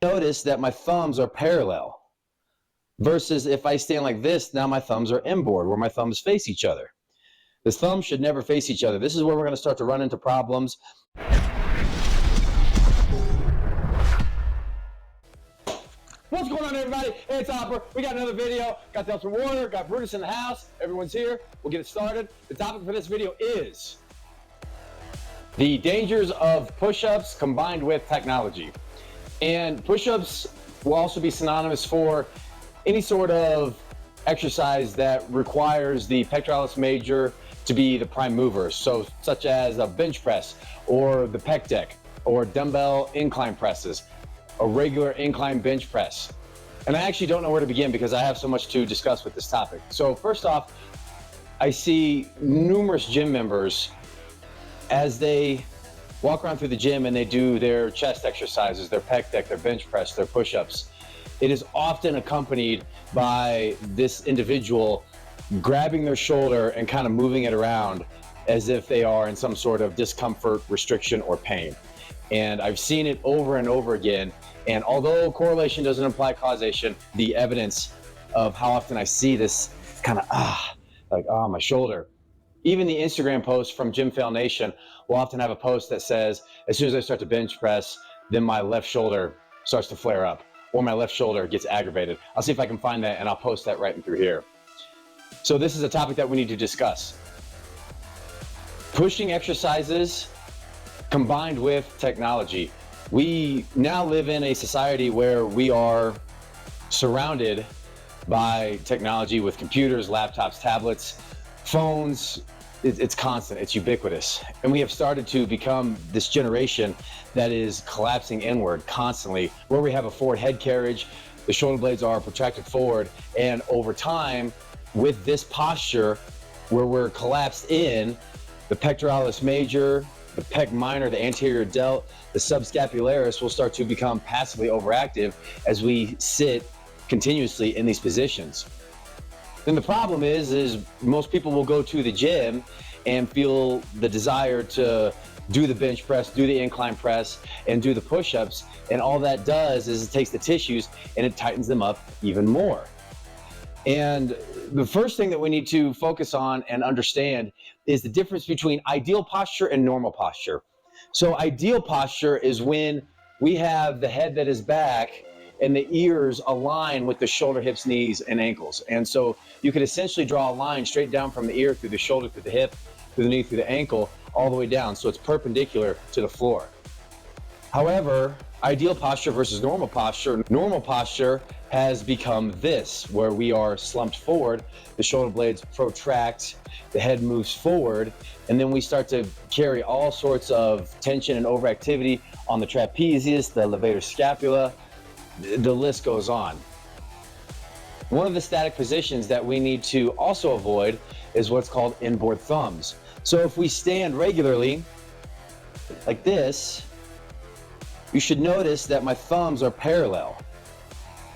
Notice that my thumbs are parallel versus if I stand like this, now my thumbs are inboard where my thumbs face each other. The thumbs should never face each other. This is where we're going to start to run into problems. What's going on, everybody? Hey, it's Oper. We got another video. Got the Ultimate Warrior, got Brutus in the house. Everyone's here. We'll get it started. The topic for this video is the dangers of push-ups combined with technology. And push-ups will also be synonymous for any sort of exercise that requires the pectoralis major to be the prime mover. So such as a bench press or the pec deck or dumbbell incline presses, a regular incline bench press. And I actually don't know where to begin because I have so much to discuss with this topic. So first off, I see numerous gym members as they walk around through the gym and they do their chest exercises, their pec deck, their bench press, their push-ups. It is often accompanied by this individual grabbing their shoulder and kind of moving it around as if they are in some sort of discomfort, restriction, or pain. And I've seen it over and over again. And although correlation doesn't imply causation, the evidence of how often I see this kind of, my shoulder. Even the Instagram post from Gym Fail Nation will often have a post that says, as soon as I start to bench press, then my left shoulder starts to flare up or my left shoulder gets aggravated. I'll see if I can find that and I'll post that right in through here. So this is a topic that we need to discuss. Pushing exercises combined with technology. We now live in a society where we are surrounded by technology with computers, laptops, tablets, phones. It's constant, it's ubiquitous. And we have started to become this generation that is collapsing inward constantly, where we have a forward head carriage, the shoulder blades are protracted forward, and over time, with this posture where we're collapsed in, the pectoralis major, the pec minor, the anterior delt, the subscapularis will start to become passively overactive as we sit continuously in these positions. Then the problem is most people will go to the gym and feel the desire to do the bench press, do the incline press, and do the push-ups, and all that does is it takes the tissues and it tightens them up even more. And the first thing that we need to focus on and understand is the difference between ideal posture and normal posture. So ideal posture is when we have the head that is back and the ears align with the shoulder, hips, knees, and ankles. And so you could essentially draw a line straight down from the ear through the shoulder, through the hip, through the knee, through the ankle, all the way down. So it's perpendicular to the floor. However, ideal posture versus normal posture has become this, where we are slumped forward, the shoulder blades protract, the head moves forward, and then we start to carry all sorts of tension and overactivity on the trapezius, the levator scapula, the list goes on. One of the static positions that we need to also avoid is what's called inboard thumbs. So if we stand regularly like this, you should notice that my thumbs are parallel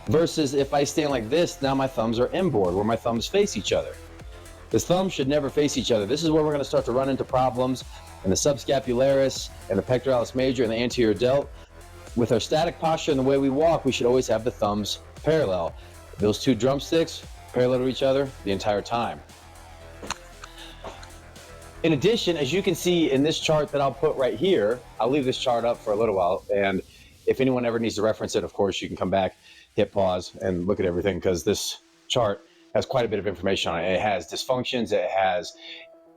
versus if I stand like this, now my thumbs are inboard where my thumbs face each other. The thumbs should never face each other. This is where we're going to start to run into problems in the subscapularis and the pectoralis major and the anterior delt. With our static posture and the way we walk, we should always have the thumbs parallel. Those two drumsticks parallel to each other the entire time. In addition, as you can see in this chart that I'll put right here, I'll leave this chart up for a little while, and if anyone ever needs to reference it, of course, you can come back, hit pause, and look at everything, because this chart has quite a bit of information on it. It has dysfunctions, it has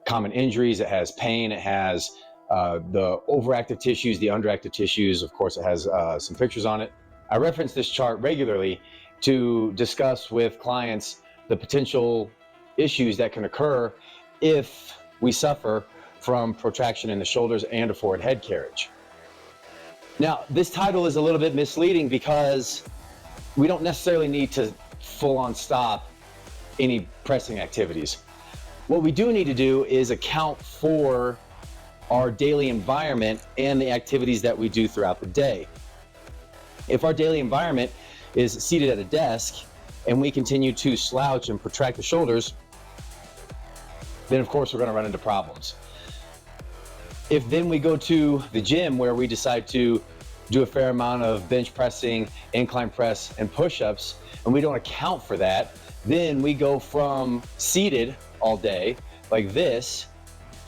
common injuries, it has pain, it has the overactive tissues, the underactive tissues. Of course, it has some pictures on it. I reference this chart regularly to discuss with clients the potential issues that can occur if we suffer from protraction in the shoulders and a forward head carriage. Now, this title is a little bit misleading because we don't necessarily need to full-on stop any pressing activities. What we do need to do is account for our daily environment and the activities that we do throughout the day. If our daily environment is seated at a desk and we continue to slouch and protract the shoulders, then of course we're going to run into problems. If then we go to the gym where we decide to do a fair amount of bench pressing, incline press, and push-ups, and we don't account for that, then we go from seated all day like this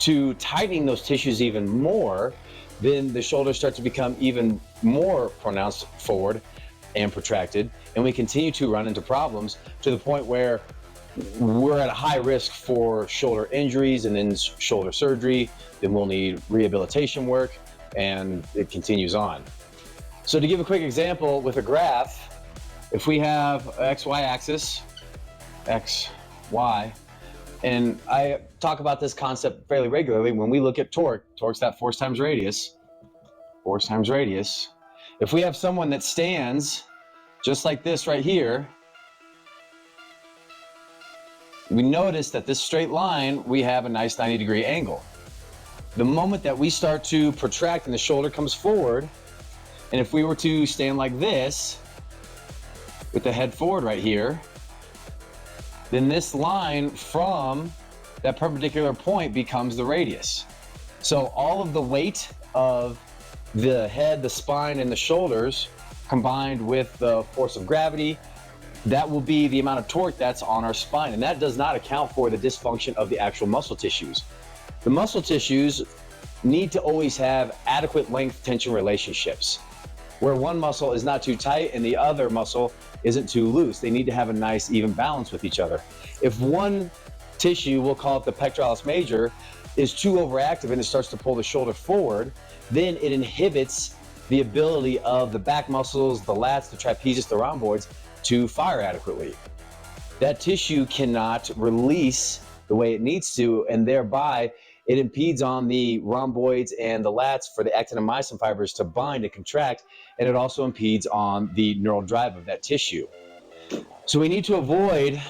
to tightening those tissues even more. Then the shoulders start to become even more pronounced forward and protracted, and we continue to run into problems to the point where we're at a high risk for shoulder injuries and then shoulder surgery. Then we'll need rehabilitation work, and it continues on. So to give a quick example with a graph, if we have XY axis, X, Y, and I talk about this concept fairly regularly when we look at torque. Torque's that force times radius. Force times radius. If we have someone that stands just like this right here, we notice that this straight line, we have a nice 90-degree angle. The moment that we start to protract and the shoulder comes forward, and if we were to stand like this, with the head forward right here, then this line from that perpendicular point becomes the radius. So all of the weight of the head, the spine, and the shoulders combined with the force of gravity, that will be the amount of torque that's on our spine. And that does not account for the dysfunction of the actual muscle tissues. The muscle tissues need to always have adequate length tension relationships, where one muscle is not too tight and the other muscle isn't too loose. They need to have a nice even balance with each other. If one tissue, we'll call it the pectoralis major, is too overactive and it starts to pull the shoulder forward, then it inhibits the ability of the back muscles, the lats, the trapezius, the rhomboids to fire adequately. That tissue cannot release the way it needs to, and thereby it impedes on the rhomboids and the lats for the actin and myosin fibers to bind and contract, and it also impedes on the neural drive of that tissue. So we need to avoid,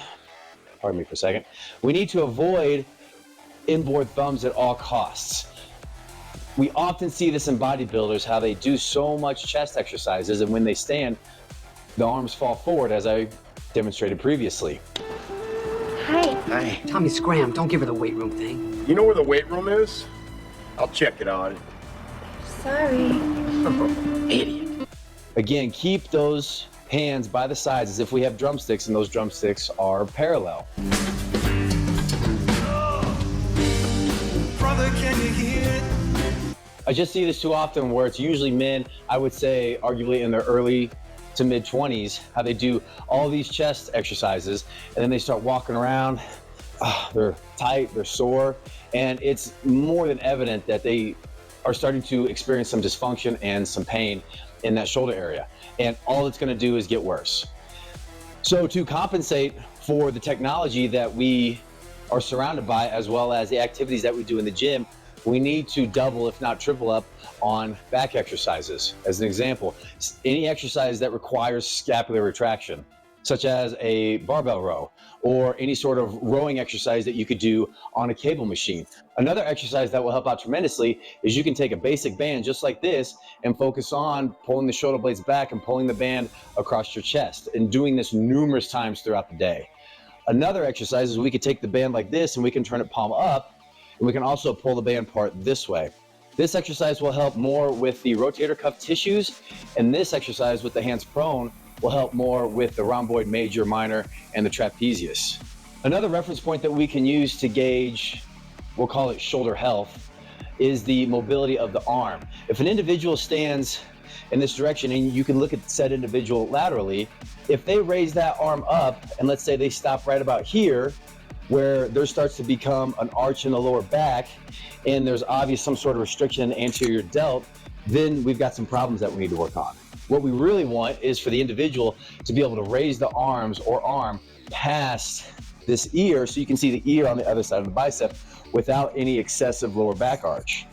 pardon me for a second, we need to avoid inboard thumbs at all costs. We often see this in bodybuilders, how they do so much chest exercises, and when they stand, the arms fall forward, as I demonstrated previously. Hi. Hi. Tommy, scram. Don't give her the weight room thing. You know where the weight room is? I'll check it out. Sorry. Idiot. Again, keep those hands by the sides as if we have drumsticks, and those drumsticks are parallel. Brother, can you hear it? I just see this too often where it's usually men, I would say arguably in their early to mid 20s, how they do all these chest exercises and then they start walking around, they're tight, they're sore, and it's more than evident that they are starting to experience some dysfunction and some pain in that shoulder area, and all it's going to do is get worse. So to compensate for the technology that we are surrounded by, as well as the activities that we do in the gym, we need to double, if not triple up, on back exercises. As an example, any exercise that requires scapular retraction, such as a barbell row, or any sort of rowing exercise that you could do on a cable machine. Another exercise that will help out tremendously is you can take a basic band just like this and focus on pulling the shoulder blades back and pulling the band across your chest, and doing this numerous times throughout the day. Another exercise is we could take the band like this and we can turn it palm up, and we can also pull the band part this way. This exercise will help more with the rotator cuff tissues, and this exercise with the hands prone will help more with the rhomboid major, minor, and the trapezius. Another reference point that we can use to gauge, we'll call it shoulder health, is the mobility of the arm. If an individual stands in this direction, and you can look at said individual laterally, if they raise that arm up, and let's say they stop right about here, where there starts to become an arch in the lower back, and there's obvious some sort of restriction in the anterior delt, then we've got some problems that we need to work on. What we really want is for the individual to be able to raise the arms or arm past this ear, so you can see the ear on the other side of the bicep without any excessive lower back arch.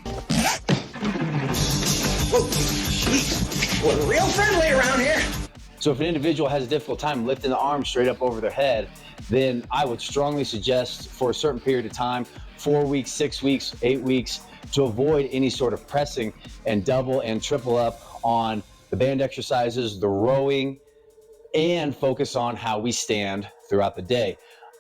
Whoa, jeez. We're real friendly around here. So if an individual has a difficult time lifting the arm straight up over their head, then I would strongly suggest for a certain period of time, 4 weeks, 6 weeks, 8 weeks, to avoid any sort of pressing, and double and triple up on the band exercises, the rowing, and focus on how we stand throughout the day.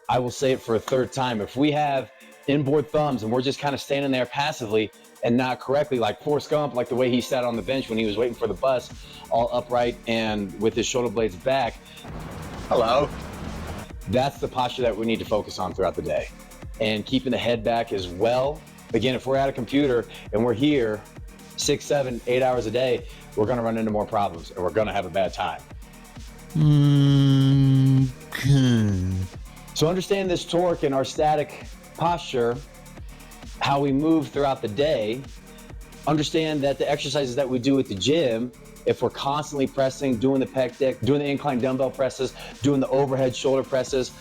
I will say it for a third time. If we have inboard thumbs and we're just kind of standing there passively and not correctly, like Forrest Gump, like the way he sat on the bench when he was waiting for the bus, all upright and with his shoulder blades back. Hello. That's the posture that we need to focus on throughout the day. And keeping the head back as well. Again, if we're at a computer and we're here 6, 7, 8 hours a day, we're gonna run into more problems and we're gonna have a bad time. So understand this torque and our static posture, how we move throughout the day. Understand that the exercises that we do at the gym, if we're constantly pressing, doing the pec deck, doing the incline dumbbell presses, doing the overhead shoulder presses,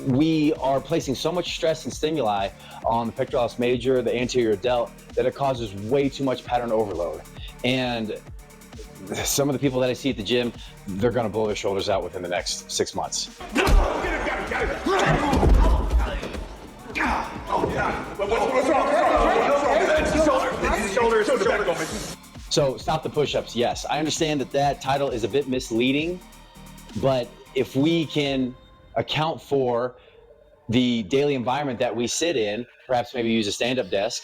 we are placing so much stress and stimuli on the pectoralis major, the anterior delt, that it causes way too much pattern overload. And some of the people that I see at the gym, they're gonna blow their shoulders out within the next 6 months. So stop the push-ups, yes. I understand that that title is a bit misleading, but if we can account for the daily environment that we sit in, perhaps maybe use a stand-up desk,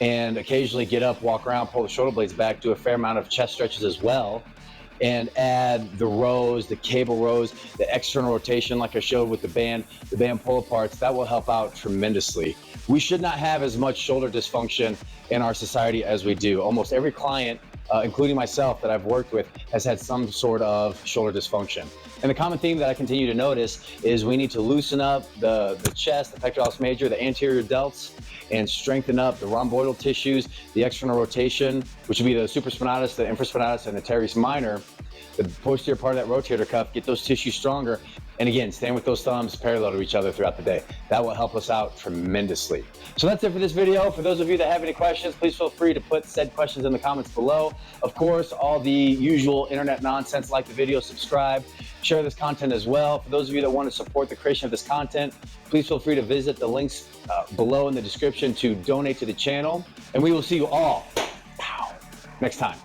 and occasionally get up, walk around, pull the shoulder blades back, do a fair amount of chest stretches as well, and add the rows, the cable rows, the external rotation like I showed with the band pull aparts, that will help out tremendously. We should not have as much shoulder dysfunction in our society as we do. Almost every client, including myself that I've worked with, has had some sort of shoulder dysfunction. And the common theme that I continue to notice is we need to loosen up the chest, the pectoralis major, the anterior delts, and strengthen up the rhomboidal tissues, the external rotation, which would be the supraspinatus, the infraspinatus, and the teres minor, the posterior part of that rotator cuff, get those tissues stronger. And again, stand with those thumbs parallel to each other throughout the day. That will help us out tremendously. So that's it for this video. For those of you that have any questions, please feel free to put said questions in the comments below. Of course, all the usual internet nonsense, like the video, subscribe, share this content as well. For those of you that want to support the creation of this content, please feel free to visit the links below in the description to donate to the channel. And we will see you all next time.